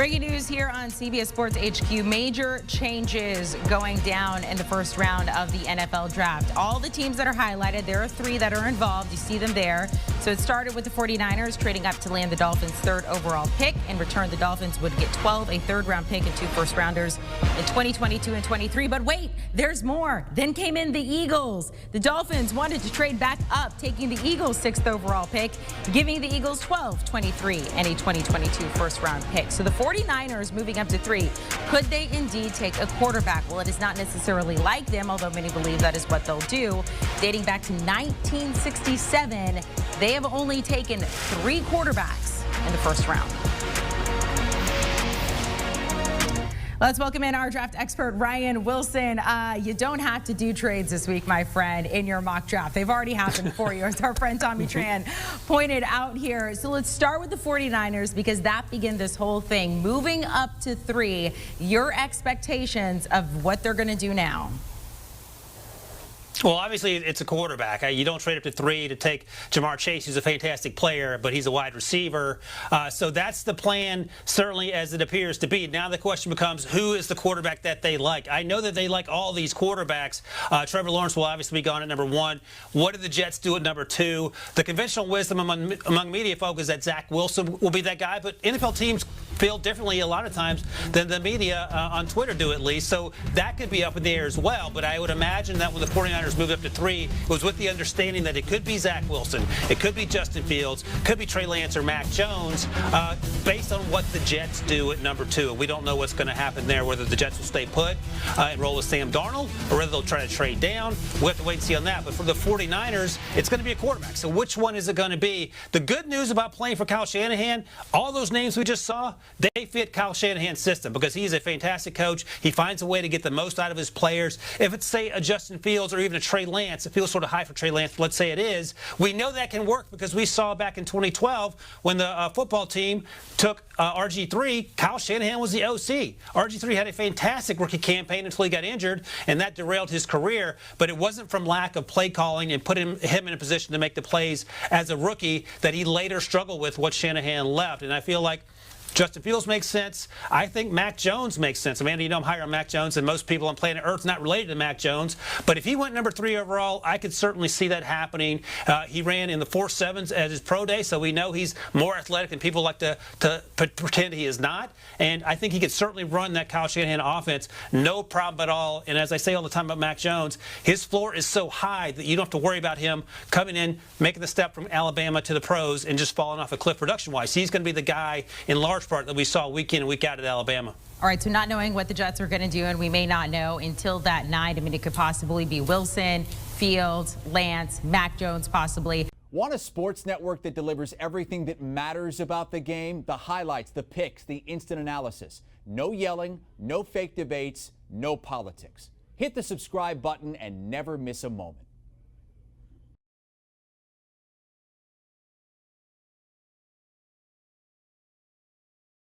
Breaking news here on CBS Sports HQ. Major changes going down in the first round of the NFL draft. All the teams that are highlighted, there are 3 that are involved. You see them there. So it started with the 49ers trading up to land the Dolphins' 3rd overall pick. In return, the Dolphins would get 12, a 3rd-round pick, and 2 first-rounders in 2022 and 23. But wait, there's more. Then came in the Eagles. The Dolphins wanted to trade back up, taking the Eagles' 6th overall pick, giving the Eagles 12, 23, and a 2022 first-round pick. So the 49ers moving up to 3. Could they indeed take a quarterback? Well, it is not necessarily like them, although many believe that is what they'll do. Dating back to 1967, they have only taken 3 quarterbacks in the first round. Let's welcome in our draft expert, Ryan Wilson. You don't have to do trades this week, my friend, in your mock draft. They've already happened for you, as our friend Tommy Tran pointed out here. So let's start with the 49ers, because that began this whole thing. Moving up to 3, your expectations of what they're going to do now. Well, obviously, it's a quarterback. You don't trade up to 3 to take Jamar Chase, who's a fantastic player, but he's a wide receiver. So that's the plan, certainly, as it appears to be. Now the question becomes, who is the quarterback that they like? I know that they like all these quarterbacks. Trevor Lawrence will obviously be gone at number 1. What do the Jets do at number 2? The conventional wisdom among media folk is that Zach Wilson will be that guy, but NFL teams feel differently a lot of times than the media on Twitter do, at least. So that could be up in the air as well. But I would imagine that when the 49ers moved up to 3, it was with the understanding that it could be Zach Wilson, it could be Justin Fields, could be Trey Lance or Mac Jones, based on what the Jets do at number 2. We don't know what's going to happen there, whether the Jets will stay put and roll with Sam Darnold, or whether they'll try to trade down. We'll have to wait and see on that. But for the 49ers, it's going to be a quarterback. So which one is it going to be? The good news about playing for Kyle Shanahan, all those names we just saw, they fit Kyle Shanahan's system, because he's a fantastic coach. He finds a way to get the most out of his players. If it's, say, a Justin Fields or even a Trey Lance, it feels sort of high for Trey Lance, let's say it is, we know that can work, because we saw back in 2012 when the football team took RG3, Kyle Shanahan was the OC. RG3 had a fantastic rookie campaign until he got injured, and that derailed his career, but it wasn't from lack of play calling and putting him in a position to make the plays as a rookie that he later struggled with what Shanahan left. And I feel like Justin Fields makes sense. I think Mac Jones makes sense. Amanda, you know I'm higher on Mac Jones than most people on planet Earth, not related to Mac Jones. But if he went number 3 overall, I could certainly see that happening. He ran in the 4.7s at his pro day, so we know he's more athletic than people like to pretend he is not. And I think he could certainly run that Kyle Shanahan offense, no problem at all. And as I say all the time about Mac Jones, his floor is so high that you don't have to worry about him coming in, making the step from Alabama to the pros and just falling off a cliff production-wise. He's going to be the guy in large part that we saw week in and week out at Alabama. All right, so not knowing what the Jets are going to do, and we may not know until that night. I mean, it could possibly be Wilson, Fields, Lance, Mac Jones possibly. Want a sports network that delivers everything that matters about the game? The highlights, the picks, the instant analysis. No yelling, no fake debates, no politics. Hit the subscribe button and never miss a moment.